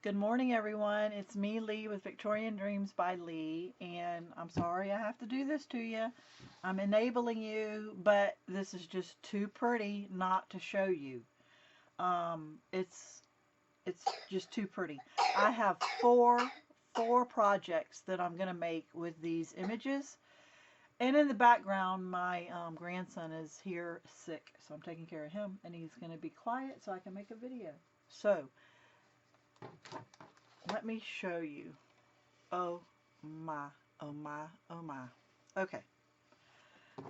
Good morning, everyone. It's me, Leigh, with Victorian Dreams by Leigh, and I'm sorry I have to do this to you. I'm enabling you, but this is just too pretty not to show you. It's just too pretty. I have four projects that I'm gonna make with these images, and in the background, my grandson is here sick, so I'm taking care of him, and he's gonna be quiet so I can make a video. So let me show you. Oh my, oh my, oh my. Okay.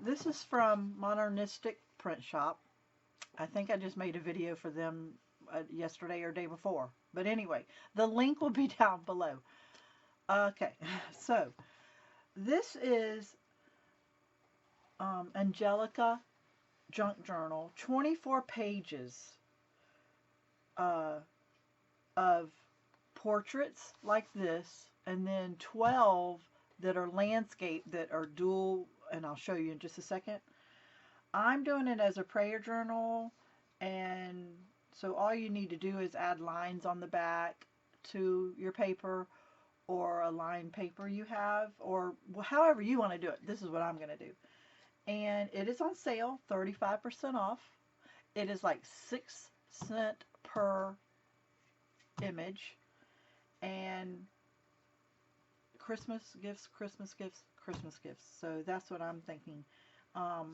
This is from Modernista Print Shop. I think I just made a video for them yesterday or day before. But anyway, the link will be down below. Okay, so this is Angelica Junk Journal. 24 pages of portraits like this, and then 12 that are landscape that are dual, and I'll show you in just a second. I'm doing it as a prayer journal, and so all you need to do is add lines on the back to your paper, or a lined paper you have, or however you want to do it. This is what I'm going to do. And it is on sale, 35% off. It is like 6 cents per image. And Christmas gifts, Christmas gifts, Christmas gifts. So that's what I'm thinking.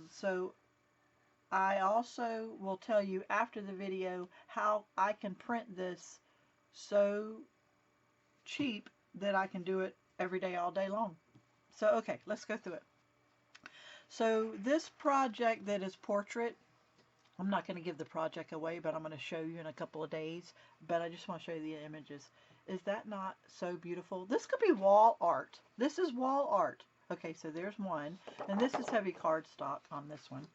So I also will tell you after the video how I can print this so cheap that I can do it every day, all day long. So okay, let's go through it. So this project that is portrait, I'm not going to give the project away, but I'm going to show you in a couple of days. But I just want to show you the images. Is that not so beautiful? This could be wall art. This is wall art. Okay, so there's one. And this is heavy cardstock on this one.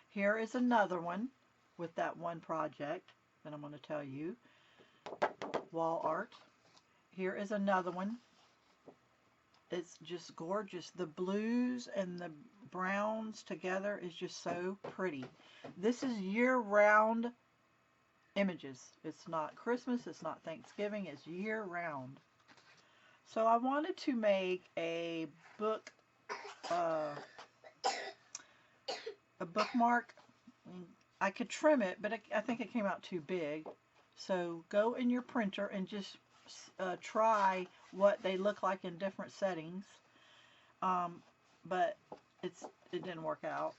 Here is another one with that one project that I'm going to tell you. Wall art. Here is another one. It's just gorgeous. The blues and the browns together is just so pretty. This is year-round images. It's not Christmas, it's not Thanksgiving, it's year-round. So I wanted to make a book, a bookmark. I could trim it, but I think it came out too big. So go in your printer and just try what they look like in different settings, but it didn't work out.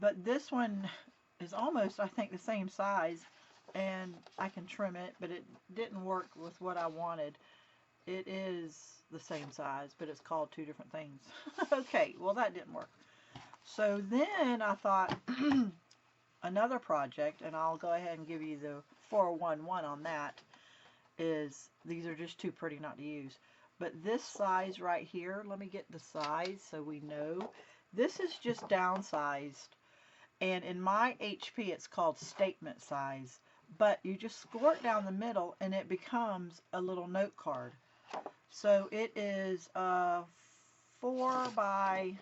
But this one is almost, I think, the same size, and I can trim it, but it didn't work with what I wanted. It is the same size, but it's called two different things. Okay, well that didn't work. So then I thought another project, and I'll go ahead and give you the 411 on that, is these are just too pretty not to use. But this size right here, let me get the size so we know. This is just downsized, and in my HP it's called statement size. But you just score it down the middle and it becomes a little note card. So it is 4 by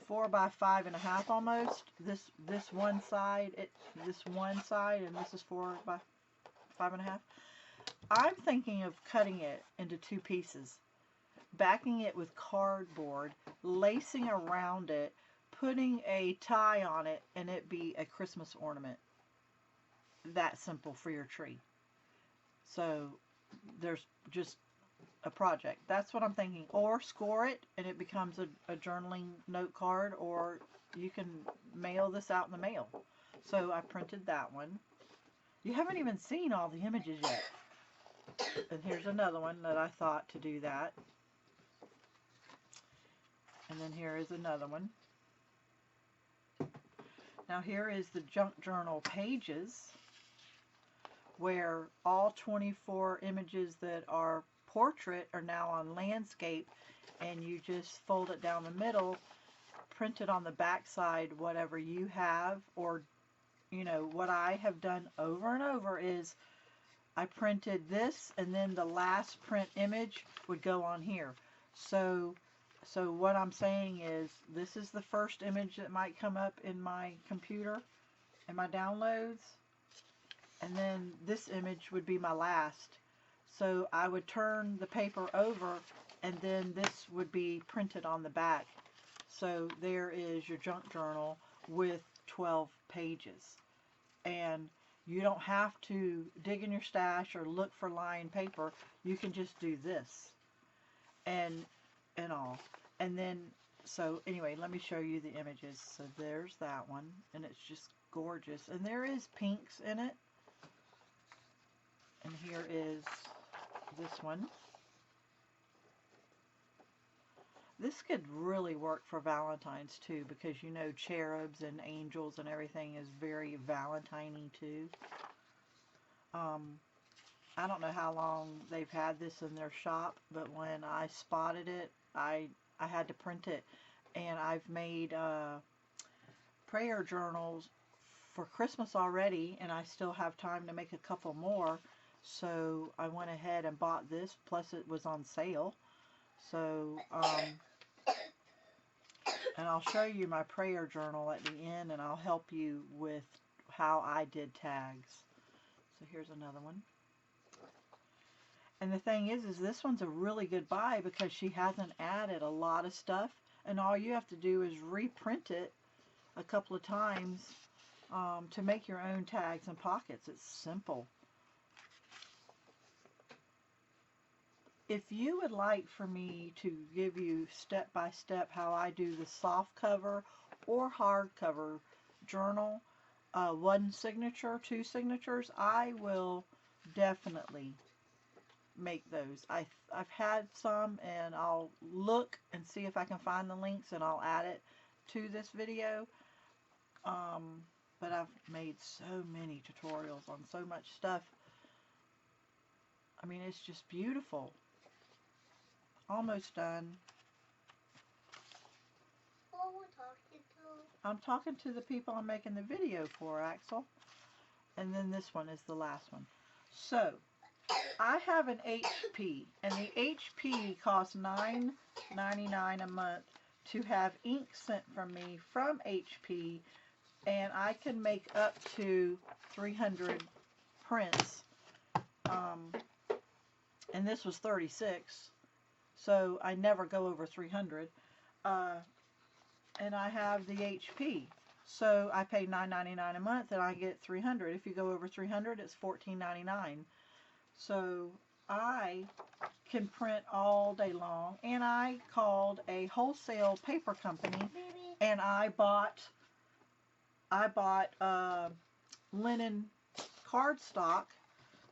5.5 almost. This one side, this one side, and this is 4 by 5.5. I'm thinking of cutting it into 2 pieces, backing it with cardboard, lacing around it, putting a tie on it, and it be a Christmas ornament. That simple for your tree. So there's just a project. That's what I'm thinking. Or score it and it becomes a journaling note card, or you can mail this out in the mail. So I printed that one. You haven't even seen all the images yet. And here's another one that I thought to do that. And then here is another one. Now here is the junk journal pages, where all 24 images that are portrait are now on landscape, and you just fold it down the middle, print it on the back side, whatever you have. Or you know, what I have done over and over is I printed this, and then the last print image would go on here. So what I'm saying is, this is the first image that might come up in my computer, in my downloads. and then this image would be my last. So I would turn the paper over, and then this would be printed on the back. So there is your junk journal with 12 pages. And you don't have to dig in your stash or look for lined paper. You can just do this and all. And then, so anyway, let me show you the images. So there's that one, and it's just gorgeous. And there is pinks in it. And here is this one. This could really work for Valentine's too, because you know cherubs and angels and everything is very Valentine-y too. I don't know how long they've had this in their shop, but when I spotted it, I had to print it. And I've made prayer journals for Christmas already, and I still have time to make a couple more. So I went ahead and bought this, plus it was on sale. So, and I'll show you my prayer journal at the end, and I'll help you with how I did tags. So here's another one. And the thing is this one's a really good buy because she hasn't added a lot of stuff, and all you have to do is reprint it a couple of times to make your own tags and pockets. It's simple. If you would like for me to give you step by step how I do the soft cover or hard cover journal, one signature, two signatures, I will definitely make those. I've had some, and I'll look and see if I can find the links, and I'll add it to this video. But I've made so many tutorials on so much stuff. I mean, it's just beautiful. Almost done. Who we're talking to? I'm talking to the people I'm making the video for, Axel. And then this one is the last one. So, I have an HP, and the HP costs $9.99 a month to have ink sent from me from HP, and I can make up to 300 prints. And this was 36. So I never go over 300, and I have the HP. So I pay $9.99 a month, and I get 300. If you go over 300, it's $14.99. So I can print all day long, and I called a wholesale paper company, and I bought linen cardstock.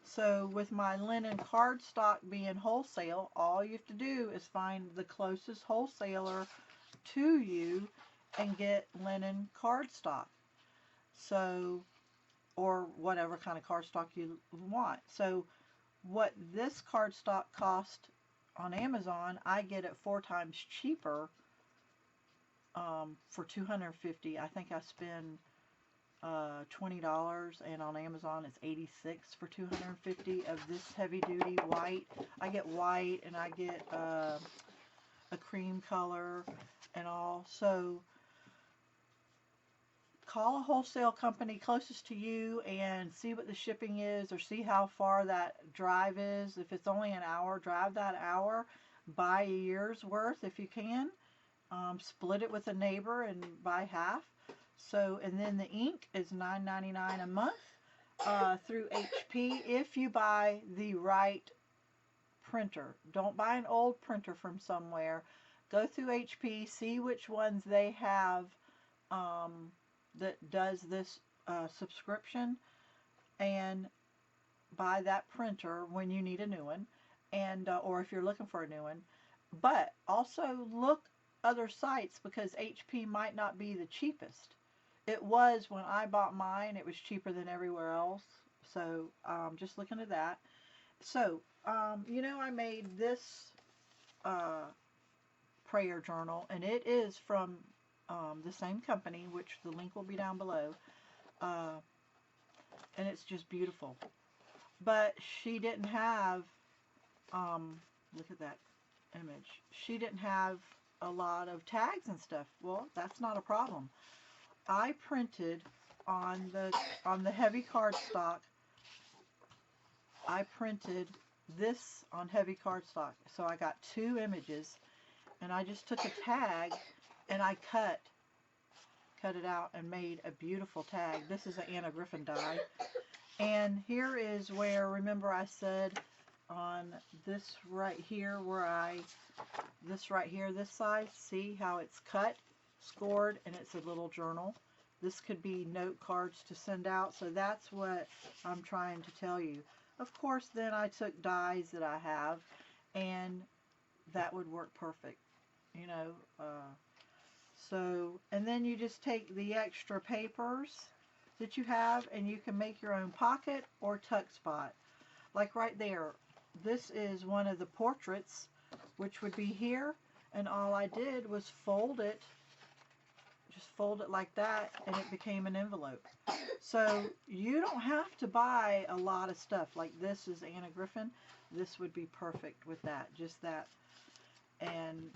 So with my linen cardstock being wholesale, all you have to do is find the closest wholesaler to you and get linen cardstock. So, or whatever kind of cardstock you want. So what this cardstock cost on Amazon, I get it 4 times cheaper for $250. I think I spend $20, and on Amazon it's $86 for $250 of this heavy duty white. I get white, and I get a cream color and all. So call a wholesale company closest to you and see what the shipping is, or see how far that drive is. If it's only an hour, drive that hour. Buy a year's worth if you can. Split it with a neighbor and buy half. So, and then the ink is $9.99 a month through HP if you buy the right printer. Don't buy an old printer from somewhere. Go through HP, see which ones they have that does this subscription, and buy that printer when you need a new one, and or if you're looking for a new one. But also look other sites, because HP might not be the cheapest. It was when I bought mine. It was cheaper than everywhere else. So just looking at that. So you know, I made this prayer journal, and it is from the same company, which the link will be down below, and it's just beautiful. But she didn't have look at that image. She didn't have a lot of tags and stuff. Well, that's not a problem. I printed on the heavy cardstock I printed this on heavy cardstock. So I got 2 images, and I just took a tag and I cut it out and made a beautiful tag. This is an Anna Griffin die. And here is where, remember I said on this right here this right here, this side, see how it's cut, scored, and it's a little journal. This could be note cards to send out, so that's what I'm trying to tell you. Of course, then I took dies that I have, and that would work perfect, you know. And then you just take the extra papers that you have, and you can make your own pocket or tuck spot. Like right there, this is one of the portraits, which would be here, and all I did was fold it, just fold it like that, and it became an envelope. So you don't have to buy a lot of stuff. Like this is Anna Griffin. This would be perfect with that, just that, and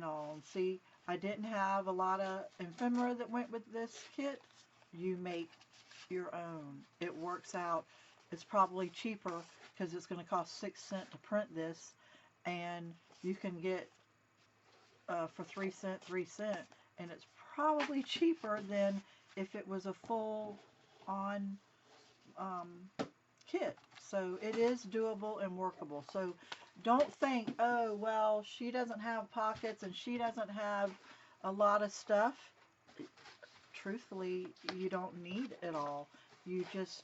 all. And see, I didn't have a lot of ephemera that went with this kit. You make your own. It works out. It's probably cheaper because it's going to cost 6 cents to print this, and you can get for 3 cents, and it's probably cheaper than if it was a full on kit. So it is doable and workable. So don't think, oh well, she doesn't have pockets and she doesn't have a lot of stuff. Truthfully, you don't need it all. You just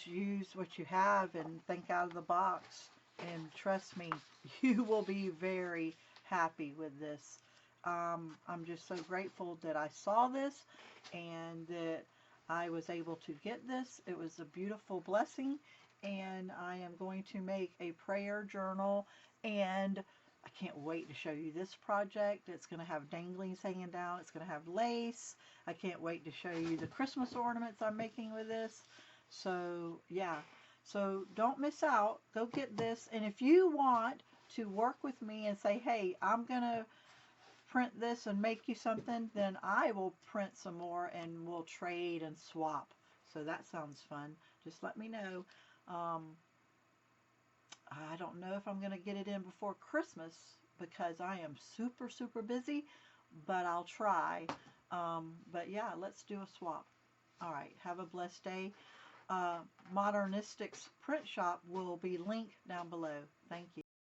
use what you have and think out of the box, and trust me, you will be very happy with this. I'm just so grateful that I saw this and that I was able to get this. It was a beautiful blessing, and I am going to make a prayer journal, and I can't wait to show you this project. It's going to have danglings hanging down. It's going to have lace. I can't wait to show you the Christmas ornaments I'm making with this. So yeah, so don't miss out. Go get this, and if you want to work with me and say, hey, I'm going to print this and make you something, then I will print some more and we'll trade and swap. So that sounds fun. Just let me know. I don't know if I'm going to get it in before Christmas because I am super, super busy, but I'll try. But yeah, let's do a swap. All right, have a blessed day. Modernistic Print Shop will be linked down below. Thank you.